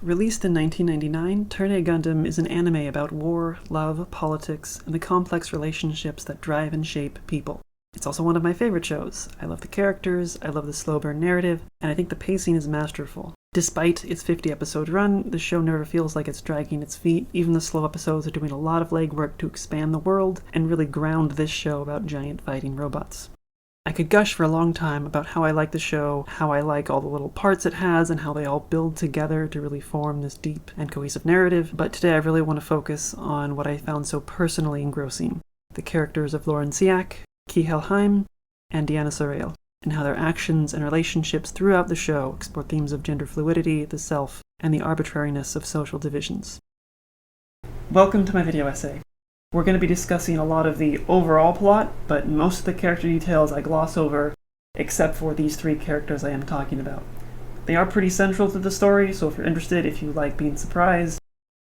Released in 1999, Turn-A Gundam is an anime about war, love, politics, and the complex relationships that drive and shape people. It's also one of my favorite shows. I love the characters, I love the slow burn narrative, and I think the pacing is masterful. Despite its 50-episode run, the show never feels like it's dragging its feet. Even the slow episodes are doing a lot of legwork to expand the world and really ground this show about giant fighting robots. I could gush for a long time about how I like the show, how I like all the little parts it has, and how they all build together to really form this deep and cohesive narrative, but today I really want to focus on what I found so personally engrossing: the characters of Loran Kihel, and Dianna Kihel, and how their actions and relationships throughout the show explore themes of gender fluidity, the self, and the arbitrariness of social divisions. Welcome to my video essay. We're going to be discussing a lot of the overall plot, but most of the character details I gloss over, except for these three characters I am talking about. They are pretty central to the story, so if you're interested, if you like being surprised,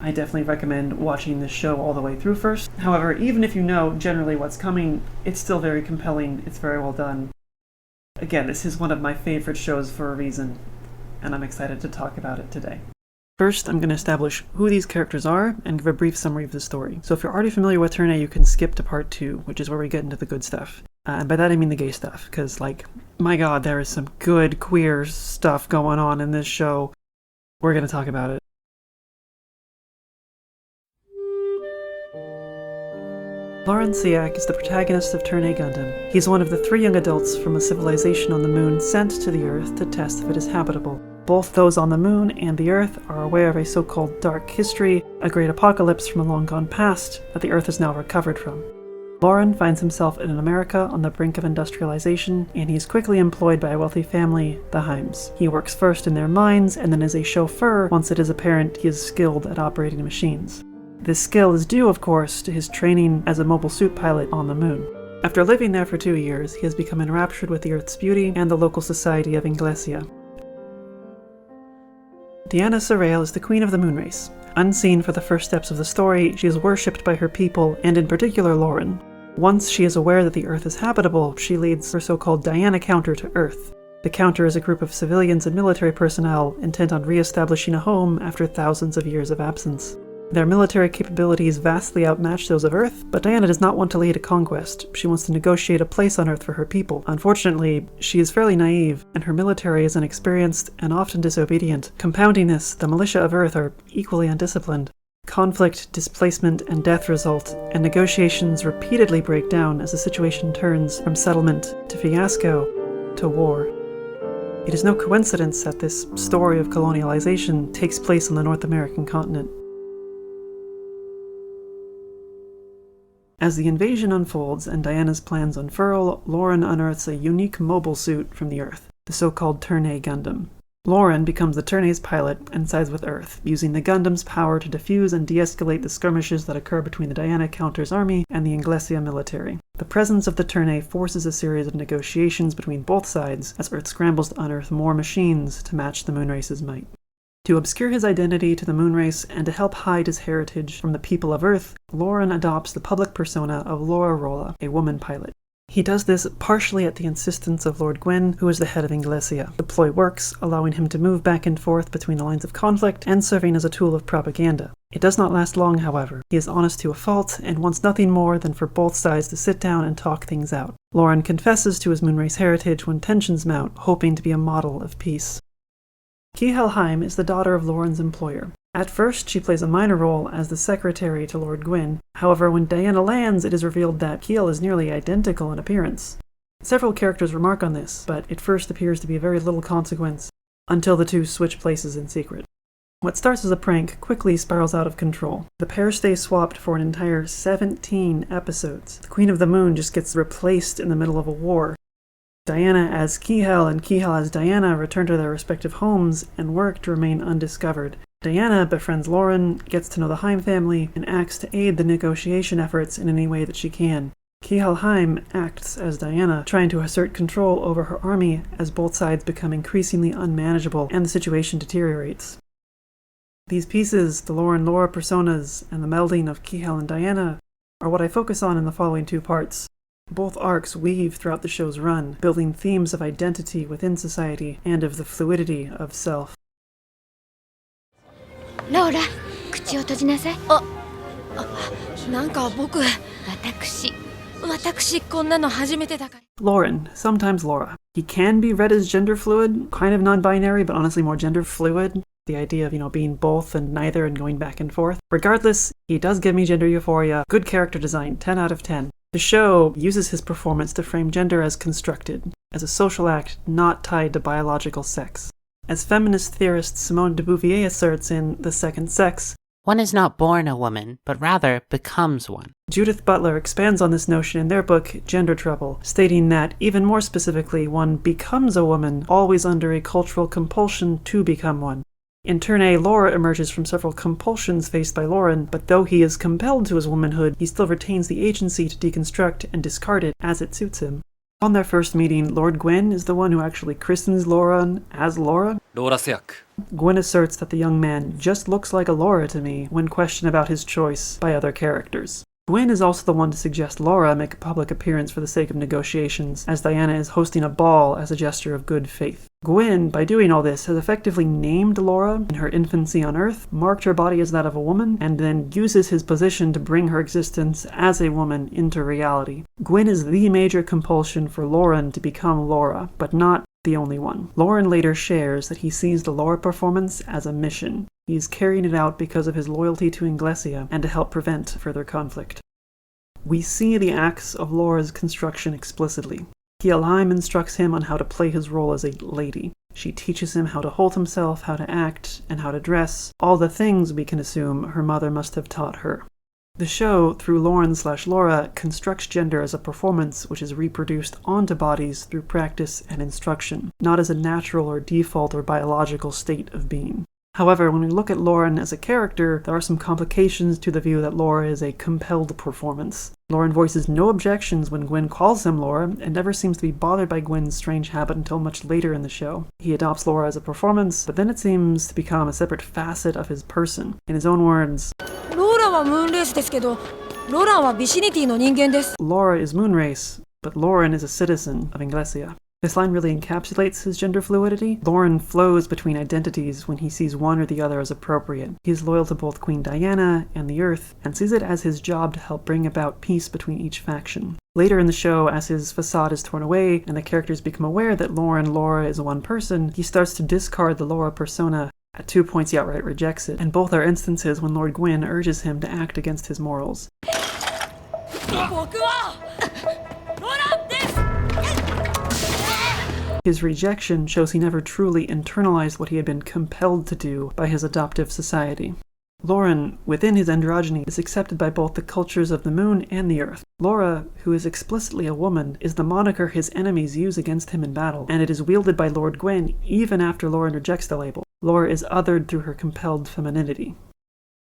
I definitely recommend watching this show all the way through first. However, even if you know generally what's coming, it's still very compelling, it's very well done. Again, this is one of my favorite shows for a reason, and I'm excited to talk about it today. First, I'm going to establish who these characters are and give a brief summary of the story. So if you're already familiar with Turn-A, you can skip to part 2, which is where we get into the good stuff. And by that I mean the gay stuff, because, my god, there is some good queer stuff going on in this show. We're going to talk about it. Loran is the protagonist of Turn-A Gundam. He's one of the 3 young adults from a civilization on the moon sent to the Earth to test if it is habitable. Both those on the moon and the Earth are aware of a so-called dark history, a great apocalypse from a long-gone past that the Earth has now recovered from. Loran finds himself in America on the brink of industrialization, and he is quickly employed by a wealthy family, the Heims. He works first in their mines, and then as a chauffeur once it is apparent he is skilled at operating machines. This skill is due, of course, to his training as a mobile suit pilot on the moon. After living there for 2 years, he has become enraptured with the Earth's beauty and the local society of Inglesia. Dianna Kihel is the queen of the moon race. Unseen for the first steps of the story, she is worshipped by her people, and in particular Loran. Once she is aware that the Earth is habitable, she leads her so-called Dianna Counter to Earth. The Counter is a group of civilians and military personnel intent on re-establishing a home after thousands of years of absence. Their military capabilities vastly outmatch those of Earth, but Dianna does not want to lead a conquest. She wants to negotiate a place on Earth for her people. Unfortunately, she is fairly naive, and her military is inexperienced and often disobedient. Compounding this, the militia of Earth are equally undisciplined. Conflict, displacement, and death result, and negotiations repeatedly break down as the situation turns from settlement to fiasco to war. It is no coincidence that this story of colonialization takes place on the North American continent. As the invasion unfolds and Dianna's plans unfurl, Loran unearths a unique mobile suit from the Earth, the so-called Turn-A Gundam. Loran becomes the Turn-A's pilot and sides with Earth, using the Gundam's power to defuse and de-escalate the skirmishes that occur between the Dianna Counter's army and the Inglesia military. The presence of the Turn-A forces a series of negotiations between both sides as Earth scrambles to unearth more machines to match the moonrace's might. To obscure his identity to the moonrace and to help hide his heritage from the people of Earth, Loran adopts the public persona of Loran, a woman pilot. He does this partially at the insistence of Lord Gwyn, who is the head of Inglesia. The ploy works, allowing him to move back and forth between the lines of conflict and serving as a tool of propaganda. It does not last long, however. He is honest to a fault and wants nothing more than for both sides to sit down and talk things out. Loran confesses to his moonrace heritage when tensions mount, hoping to be a model of peace. Kihel is the daughter of Loran's employer. At first, she plays a minor role as the secretary to Lord Gwyn. However, when Dianna lands, it is revealed that Kihel is nearly identical in appearance. Several characters remark on this, but it first appears to be of very little consequence, until the two switch places in secret. What starts as a prank quickly spirals out of control. The pair stay swapped for an entire 17 episodes. The Queen of the Moon just gets replaced in the middle of a war. Dianna as Kihel and Kihel as Dianna return to their respective homes and work to remain undiscovered. Dianna befriends Loran, gets to know the Heim family, and acts to aid the negotiation efforts in any way that she can. Kihel acts as Dianna, trying to assert control over her army as both sides become increasingly unmanageable and the situation deteriorates. These pieces, the Loran Lora personas, and the melding of Kihel and Dianna, are what I focus on in the following 2 parts. Both arcs weave throughout the show's run, building themes of identity within society and of the fluidity of self. ローラ、口を閉じなさい。なんか僕、私こんなの初めてだから。Loran, sometimes Laura. He can be read as gender fluid, kind of non-binary, but honestly more gender fluid. The idea of, being both and neither and going back and forth. Regardless, he does give me gender euphoria. Good character design, 10 out of 10. The show uses his performance to frame gender as constructed, as a social act not tied to biological sex. As feminist theorist Simone de Beauvoir asserts in The Second Sex, one is not born a woman, but rather becomes one. Judith Butler expands on this notion in their book, Gender Trouble, stating that, even more specifically, one becomes a woman, always under a cultural compulsion to become one. In turn A, Laura emerges from several compulsions faced by Loran, but though he is compelled to his womanhood, he still retains the agency to deconstruct and discard it as it suits him. On their first meeting, Lord Gwyn is the one who actually christens Loran as Laura. Gwyn asserts that the young man just looks like a Laura to me when questioned about his choice by other characters. Gwyn is also the one to suggest Laura make a public appearance for the sake of negotiations, as Dianna is hosting a ball as a gesture of good faith. Gwyn, by doing all this, has effectively named Laura in her infancy on Earth, marked her body as that of a woman, and then uses his position to bring her existence as a woman into reality. Gwyn is the major compulsion for Loran to become Laura, but not the only one. Loran later shares that he sees the Laura performance as a mission. He's carrying it out because of his loyalty to Inglesia and to help prevent further conflict. We see the acts of Laura's construction explicitly. Kihel instructs him on how to play his role as a lady. She teaches him how to hold himself, how to act, and how to dress, all the things we can assume her mother must have taught her. The show, through Loran/Laura, constructs gender as a performance which is reproduced onto bodies through practice and instruction, not as a natural or default or biological state of being. However, when we look at Loran as a character, there are some complications to the view that Laura is a compelled performance. Loran voices no objections when Gwyn calls him Laura, and never seems to be bothered by Gwyn's strange habit until much later in the show. He adopts Laura as a performance, but then it seems to become a separate facet of his person. In his own words, Laura is Moonrace, but Loran is a citizen of Inglesia. This line really encapsulates his gender fluidity. Loran flows between identities when he sees one or the other as appropriate. He is loyal to both Queen Dianna and the Earth, and sees it as his job to help bring about peace between each faction. Later in the show, as his facade is torn away, and the characters become aware that Laura is one person, he starts to discard the Laura persona. At 2 points he outright rejects it, and both are instances when Lord Gwyn urges him to act against his morals. His rejection shows he never truly internalized what he had been compelled to do by his adoptive society. Loran, within his androgyny, is accepted by both the cultures of the moon and the earth. Laura, who is explicitly a woman, is the moniker his enemies use against him in battle, and it is wielded by Lord Gwyn even after Loran rejects the label. Laura is othered through her compelled femininity.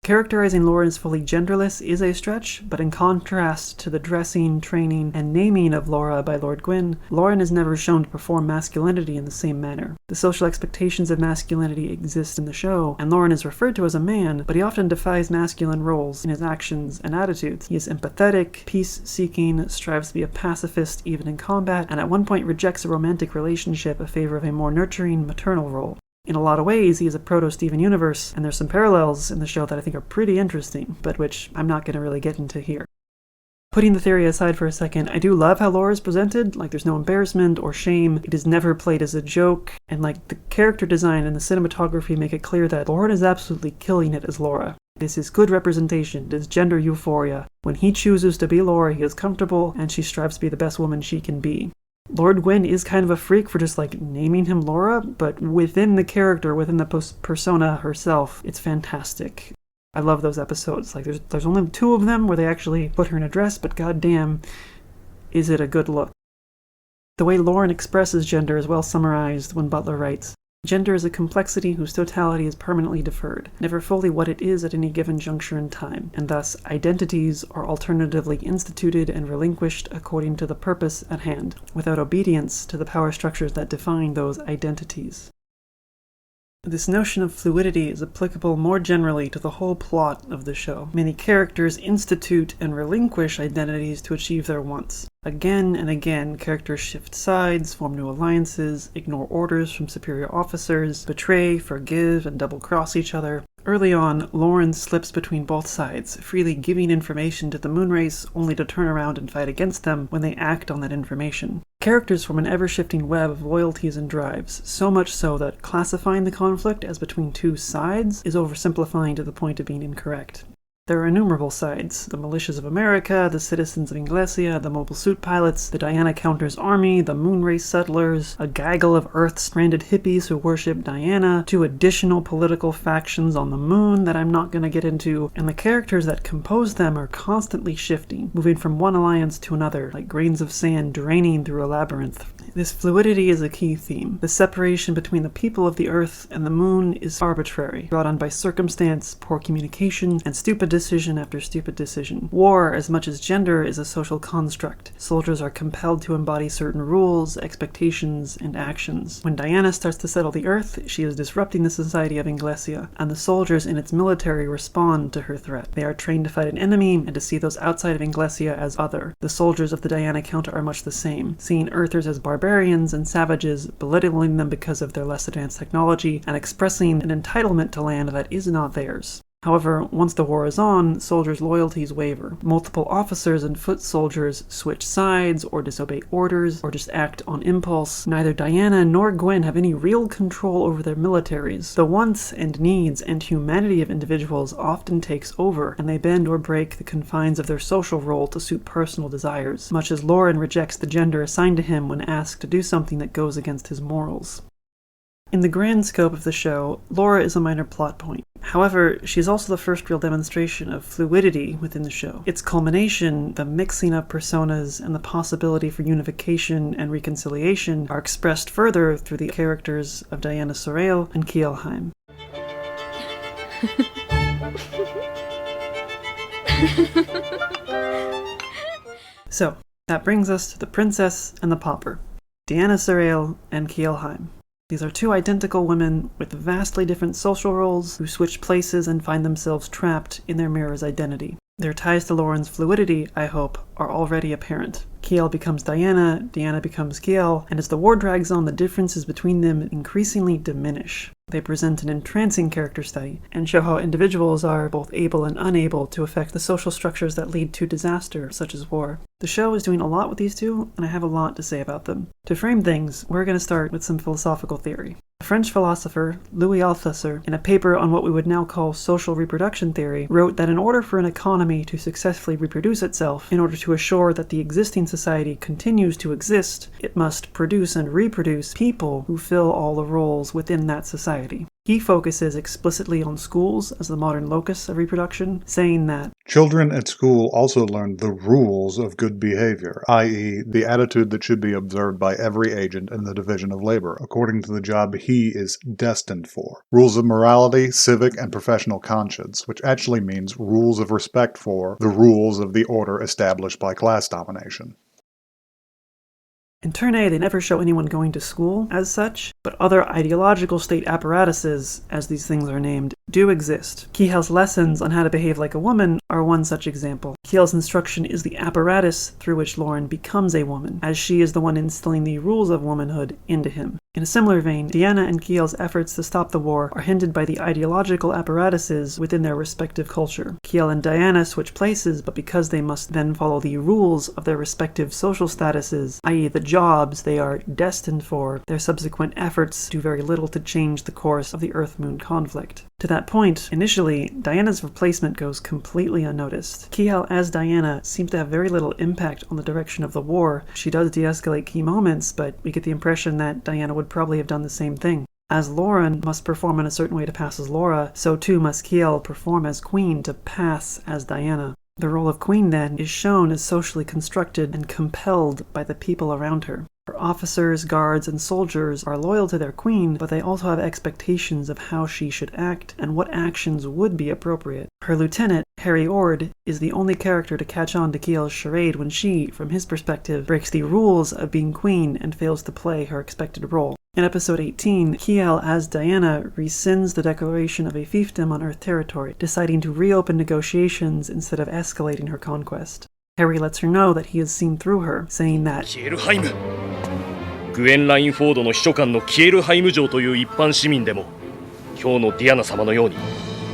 Characterizing Loran as fully genderless is a stretch, but in contrast to the dressing, training, and naming of Laura by Lord Gwyn, Loran is never shown to perform masculinity in the same manner. The social expectations of masculinity exist in the show, and Loran is referred to as a man, but he often defies masculine roles in his actions and attitudes. He is empathetic, peace-seeking, strives to be a pacifist even in combat, and at one point rejects a romantic relationship in favor of a more nurturing maternal role. In a lot of ways, he is a proto-Steven Universe, and there's some parallels in the show that I think are pretty interesting, but which I'm not going to really get into here. Putting the theory aside for a second, I do love how Laura is presented. There's no embarrassment or shame. It is never played as a joke, and the character design and the cinematography make it clear that Loran is absolutely killing it as Laura. This is good representation, this gender euphoria. When he chooses to be Laura, he is comfortable, and she strives to be the best woman she can be. Lord Gwyn is kind of a freak for just naming him Laura, but within the character, within the persona herself, it's fantastic. I love those episodes. There's only 2 of them where they actually put her in a dress, but goddamn, is it a good look. The way Loran expresses gender is well summarized when Butler writes, "Gender is a complexity whose totality is permanently deferred, never fully what it is at any given juncture in time, and thus identities are alternatively instituted and relinquished according to the purpose at hand, without obedience to the power structures that define those identities." This notion of fluidity is applicable more generally to the whole plot of the show. Many characters institute and relinquish identities to achieve their wants. Again and again, characters shift sides, form new alliances, ignore orders from superior officers, betray, forgive, and double-cross each other. Early on, Loran slips between both sides, freely giving information to the Moonrace only to turn around and fight against them when they act on that information. Characters form an ever-shifting web of loyalties and drives, so much so that classifying the conflict as between two sides is oversimplifying to the point of being incorrect. There are innumerable sides: the militias of America, the citizens of Inglesia, the mobile suit pilots, the Dianna Counter's army, the Moonrace settlers, a gaggle of Earth-stranded hippies who worship Dianna, 2 additional political factions on the moon that I'm not going to get into, and the characters that compose them are constantly shifting, moving from one alliance to another, like grains of sand draining through a labyrinth. This fluidity is a key theme. The separation between the people of the Earth and the moon is arbitrary, brought on by circumstance, poor communication, and stupid decision after stupid decision. War, as much as gender, is a social construct. Soldiers are compelled to embody certain rules, expectations, and actions. When Dianna starts to settle the Earth, she is disrupting the society of Inglesia, and the soldiers in its military respond to her threat. They are trained to fight an enemy and to see those outside of Inglesia as other. The soldiers of the Dianna Counter are much the same, seeing Earthers as barbarians and savages, belittling them because of their less advanced technology, and expressing an entitlement to land that is not theirs. However, once the war is on, soldiers' loyalties waver. Multiple officers and foot soldiers switch sides, or disobey orders, or just act on impulse. Neither Dianna nor Gwen have any real control over their militaries. The wants and needs and humanity of individuals often takes over, and they bend or break the confines of their social role to suit personal desires, much as Loran rejects the gender assigned to him when asked to do something that goes against his morals. In the grand scope of the show, Laura is a minor plot point. However, she is also the first real demonstration of fluidity within the show. Its culmination, the mixing of personas and the possibility for unification and reconciliation, are expressed further through the characters of Dianna Sorel and Kihel. So, that brings us to the princess and the pauper, Dianna Sorel and Kihel. These are 2 identical women with vastly different social roles who switch places and find themselves trapped in their mirror's identity. Their ties to Loran's fluidity, I hope, are already apparent. Kihel becomes Dianna, Dianna becomes Kihel, and as the war drags on, the differences between them increasingly diminish. They present an entrancing character study, and show how individuals are both able and unable to affect the social structures that lead to disaster, such as war. The show is doing a lot with these 2, and I have a lot to say about them. To frame things, we're going to start with some philosophical theory. A French philosopher, Louis Althusser, in a paper on what we would now call social reproduction theory, wrote that in order for an economy to successfully reproduce itself, in order to assure that the existing society continues to exist, it must produce and reproduce people who fill all the roles within that society. He focuses explicitly on schools as the modern locus of reproduction, saying that children at school also learn the rules of good behavior, i.e., the attitude that should be observed by every agent in the division of labor, according to the job he is destined for. Rules of morality, civic, and professional conscience, which actually means rules of respect for the rules of the order established by class domination. In Turn A, they never show anyone going to school as such, but other ideological state apparatuses, as these things are named, do exist. Kihel's lessons on how to behave like a woman are one such example. Kihel's instruction is the apparatus through which Loran becomes a woman, as she is the one instilling the rules of womanhood into him. In a similar vein, Dianna and Kihel's efforts to stop the war are hindered by the ideological apparatuses within their respective culture. Kihel and Dianna switch places, but because they must then follow the rules of their respective social statuses, i.e. the jobs they are destined for, their subsequent efforts do very little to change the course of the Earth-Moon conflict. To that point, initially, Diana's replacement goes completely unnoticed. Kihel as Dianna seems to have very little impact on the direction of the war. She does de-escalate key moments, but we get the impression that Dianna would probably have done the same thing. As Loran must perform in a certain way to pass as Laura, so too must Kihel perform as Queen to pass as Dianna. The role of Queen, then, is shown as socially constructed and compelled by the people around her. Her officers, guards, and soldiers are loyal to their queen, but they also have expectations of how she should act and what actions would be appropriate. Her lieutenant, Harry Ord, is the only character to catch on to Kiel's charade when she, from his perspective, breaks the rules of being queen and fails to play her expected role. In episode 18, Kihel as Dianna rescinds the declaration of a fiefdom on Earth territory, deciding to reopen negotiations instead of escalating her conquest. Harry lets her know that he has seen through her, saying thatグエン・ラインフォードの秘書官のキエルハイム城という一般市民でも今日のディアナ様のように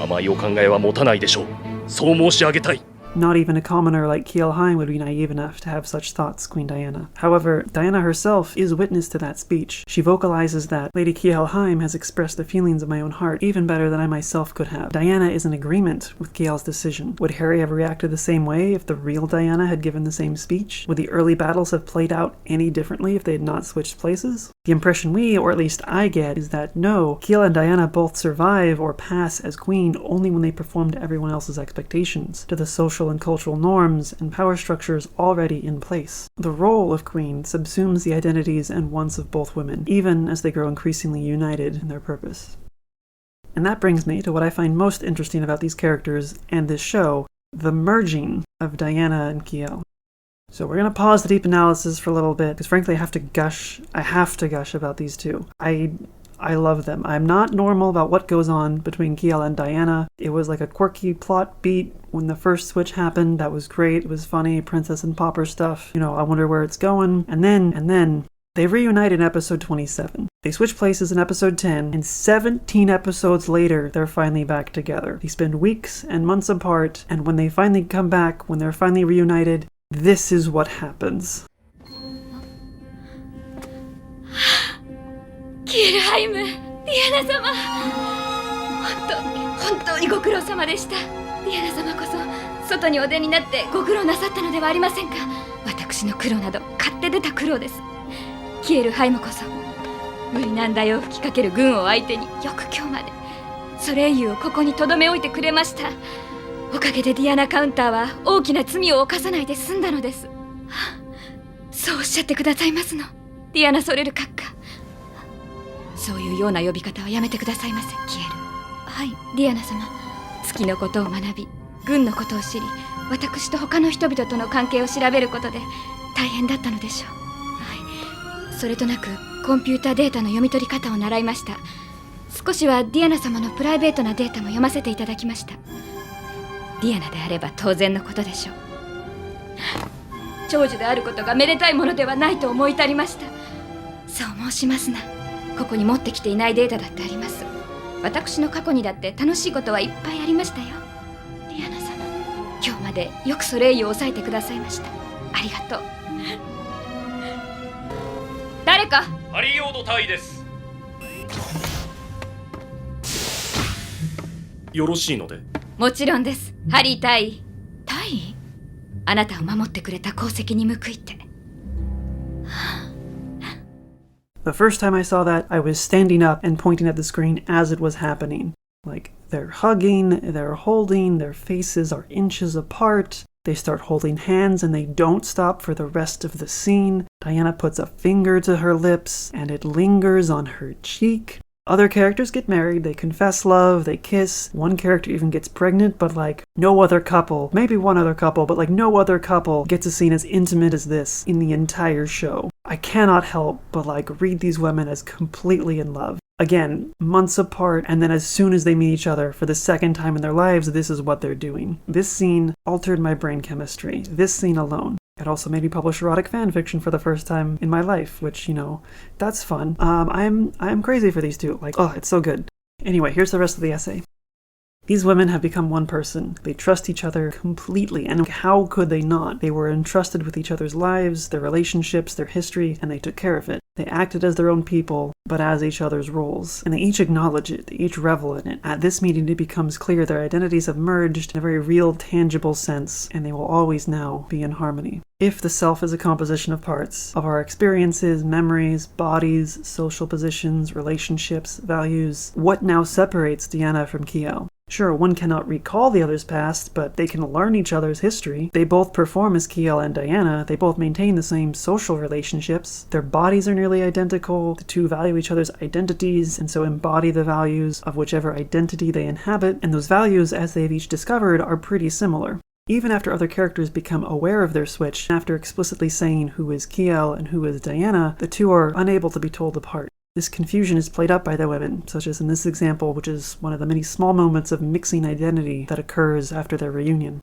甘いお考えは持たないでしょう。そう申し上げたい。 Not even a commoner like Kihel would be naive enough to have such thoughts, Queen Dianna. However, Dianna herself is witness to that speech. She vocalizes that Lady Kihel has expressed the feelings of my own heart even better than I myself could have. Dianna is in agreement with Kihel's decision. Would Harry have reacted the same way if the real Dianna had given the same speech? Would the early battles have played out any differently if they had not switched places? The impression we, or at least I get, is that no, Kihel and Dianna both survive or pass as queen only when they perform to everyone else's expectations, to the social and cultural norms and power structures already in place. The role of queen subsumes the identities and wants of both women, even as they grow increasingly united in their purpose. And that brings me to what I find most interesting about these characters and this show, the merging of Dianna and Kihel. So we're going to pause the deep analysis for a little bit, because frankly I have to gush about these two. I love them. I'm not normal about what goes on between Kihel and Dianna. It was like a quirky plot beat when the first switch happened. That was great. It was funny. Princess and Pauper stuff. You know, I wonder where it's going. And then they reunite in episode 27. They switch places in episode 10, and 17 episodes later, they're finally back together. They spend weeks and months apart, and when they finally come back, when they're finally reunited, this is what happens. キエルハイム、ディアナ様、本当にご苦労様でした。ディアナ様こそ外にお出になってご苦労なさったのではありませんか。私の苦労など買って出た苦労です。キエルハイムこそ無理難題を吹きかける軍を相手によく今日までソレイユをここに留め置いてくれました。おかげでディアナカウンターは大きな罪を犯さないで済んだのです。そうおっしゃってくださいますの、ディアナ・ソレル閣下。そういうような呼び方はやめてくださいませ、キエル。はい、ディアナ様。月のことを学び、軍のことを知り、私と他の人々との関係を調べることで大変だったのでしょう。はい、それとなくコンピュータデータの読み取り方を習いました。少しはディアナ様のプライベートなデータも読ませていただきました。ディアナであれば当然のことでしょう。長寿であることがめでたいものではないと思い至りました。そう申しますな。ここに持ってきていないデータだってあります。私の過去にだって楽しいことはいっぱいありましたよ。ディアナ様、今日までよくソレイユを抑えてくださいました。ありがとう。誰か。ハリーオード隊です。よろしいので。もちろんです。ハリー隊員。隊員？あなたを守ってくれた功績に報いて。The first time I saw that, I was standing up and pointing at the screen as it was happening. Like, they're hugging, they're holding, their faces are inches apart. They start holding hands and they don't stop for the rest of the scene. Dianna puts a finger to her lips and it lingers on her cheek. Other characters get married, they confess love, they kiss. One character even gets pregnant, but like, no other couple, maybe one other couple, but like no other couple gets a scene as intimate as this in the entire show. I cannot help but like read these women as completely in love. Again, months apart, and then as soon as they meet each other for the second time in their lives, this is what they're doing. This scene altered my brain chemistry. This scene alone. It also made me publish erotic fan fiction for the first time in my life, which, you know, that's fun. I'm crazy for these two. Like, oh, it's so good. Anyway, here's the rest of the essay. These women have become one person. They trust each other completely, and how could they not? They were entrusted with each other's lives, their relationships, their history, and they took care of it. They acted as their own people, but as each other's roles. And they each acknowledge it, they each revel in it. At this meeting, it becomes clear their identities have merged in a very real, tangible sense, and they will always now be in harmony. If the self is a composition of parts, of our experiences, memories, bodies, social positions, relationships, values, what now separates Dianna from Kihel? Sure, one cannot recall the other's past, but they can learn each other's history. They both perform as Kihel and Dianna. They both maintain the same social relationships. Their bodies are nearly identical. The two value each other's identities, and so embody the values of whichever identity they inhabit. And those values, as they've each discovered, are pretty similar. Even after other characters become aware of their switch, after explicitly saying who is Kihel and who is Dianna, the two are unable to be told apart. This confusion is played up by the women, such as in this example, which is one of the many small moments of mixing identity that occurs after their reunion.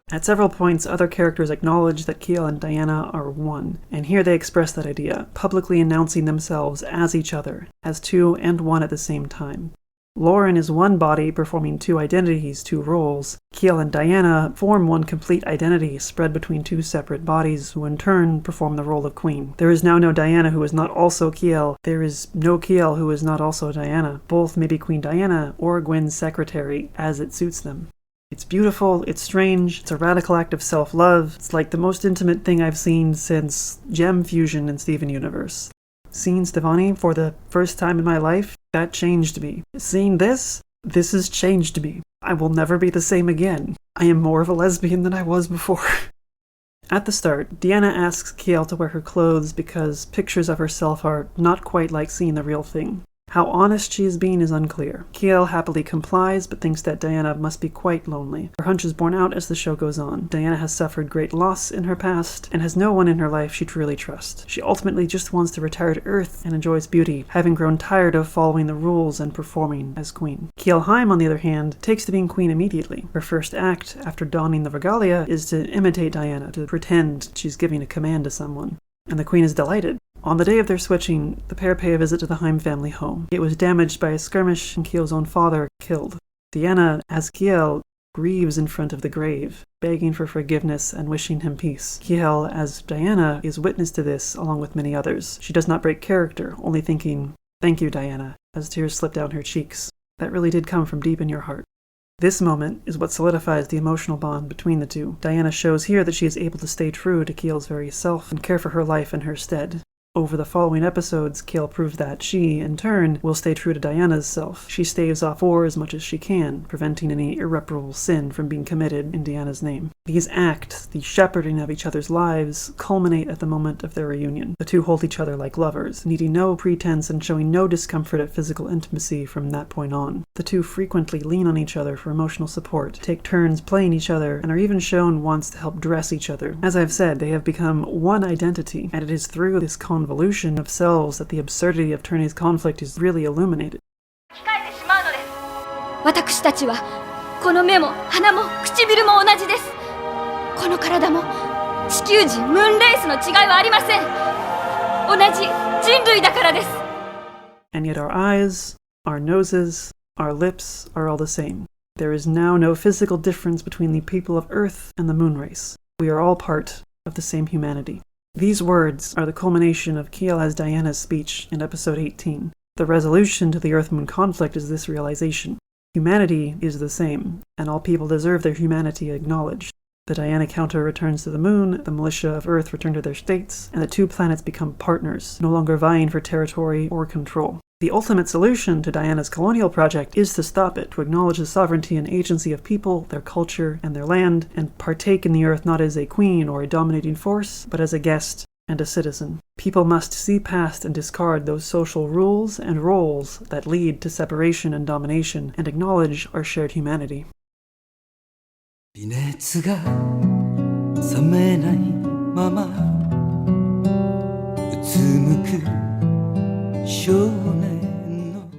At several points, other characters acknowledge that Kihel and Dianna are one, and here they express that idea, publicly announcing themselves as each other, as two and one at the same time. Loran is one body performing two identities, two roles. Kihel and Dianna form one complete identity spread between two separate bodies, who in turn perform the role of queen. There is now no Dianna who is not also Kihel. There is no Kihel who is not also Dianna. Both may be Queen Dianna or Gwyn's secretary, as it suits them. It's beautiful, it's strange, it's a radical act of self-love. It's like the most intimate thing I've seen since Gem Fusion in Steven Universe. Seeing Stevani for the first time in my life, that changed me. Seeing this has changed me. I will never be the same again. I am more of a lesbian than I was before. At the start, Dianna asks Kihel to wear her clothes because pictures of herself are not quite like seeing the real thing. How honest she is being is unclear. Kihel happily complies, but thinks that Dianna must be quite lonely. Her hunch is borne out as the show goes on. Dianna has suffered great loss in her past, and has no one in her life she truly trusts. She ultimately just wants to retire to Earth and enjoy its beauty, having grown tired of following the rules and performing as queen. Kielheim, on the other hand, takes to being queen immediately. Her first act, after donning the regalia, is to imitate Dianna, to pretend she's giving a command to someone. And the queen is delighted. On the day of their switching, the pair pay a visit to the Heim family home. It was damaged by a skirmish and Kiel's own father killed. Dianna, as Kihel, grieves in front of the grave, begging for forgiveness and wishing him peace. Kihel, as Dianna, is witness to this, along with many others. She does not break character, only thinking, "Thank you, Dianna," as tears slip down her cheeks. That really did come from deep in your heart. This moment is what solidifies the emotional bond between the two. Dianna shows here that she is able to stay true to Kiel's very self and care for her life in her stead. Over the following episodes, Kihel proves that she, in turn, will stay true to Dianna's self. She staves off war as much as she can, preventing any irreparable sin from being committed in Dianna's name. These acts, the shepherding of each other's lives, culminate at the moment of their reunion. The two hold each other like lovers, needing no pretense and showing no discomfort at physical intimacy from that point on. The two frequently lean on each other for emotional support, take turns playing each other, and are even shown once to help dress each other. As I've said, they have become one identity, and it is through this convolution of selves that the absurdity of Turner's conflict is really illuminated. 私たちはこの目も鼻も唇も同じです。この体も地球人ムーンレースの違いはありません。同じ人類だからです。 And yet our eyes, our noses, our lips are all the same. There is now no physical difference between the people of Earth and the moon race. We are all part of the same humanity. These words are the culmination of Kihel as Dianna's speech in episode 18. The resolution to the Earth-Moon conflict is this realization. Humanity is the same, and all people deserve their humanity acknowledged. The Dianna counter returns to the moon, the militia of Earth return to their states, and the two planets become partners, no longer vying for territory or control. The ultimate solution to Dianna's colonial project is to stop it, to acknowledge the sovereignty and agency of people, their culture, and their land, and partake in the Earth not as a queen or a dominating force, but as a guest and a citizen. People must see past and discard those social rules and roles that lead to separation and domination, and acknowledge our shared humanity. 微熱が冷めないままうつむく少年の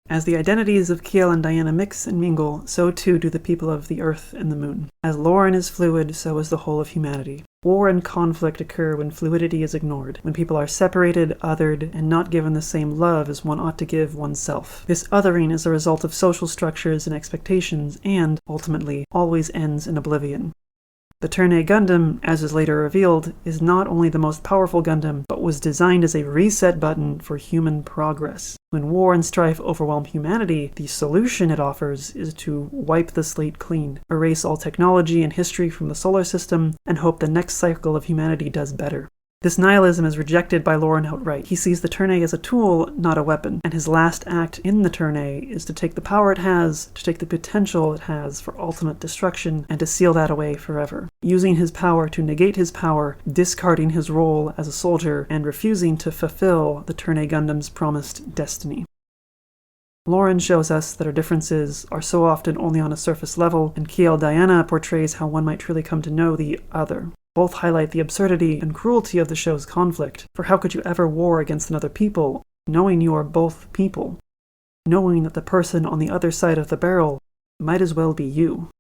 As the identities of Kihel and Dianna mix and mingle, so too do the people of the Earth and the Moon. As Loran is fluid, so is the whole of humanity. War and conflict occur when fluidity is ignored, when people are separated, othered, and not given the same love as one ought to give oneself. This othering is a result of social structures and expectations, and, ultimately, always ends in oblivion. The Turner Gundam, as is later revealed, is not only the most powerful Gundam, but was designed as a reset button for human progress. When war and strife overwhelm humanity, the solution it offers is to wipe the slate clean, erase all technology and history from the solar system, and hope the next cycle of humanity does better. This nihilism is rejected by Loran outright. He sees the Turner as a tool, not a weapon, and his last act in the Turner is to take the power it has, to take the potential it has for ultimate destruction, and to seal that away forever. Using his power to negate his power, discarding his role as a soldier, and refusing to fulfill the Turner Gundam's promised destiny. Loran shows us that our differences are so often only on a surface level, and Kihel Dianna portrays how one might truly come to know the other. Both highlight the absurdity and cruelty of the show's conflict, for how could you ever war against another people, knowing you are both people? Knowing that the person on the other side of the barrel might as well be you.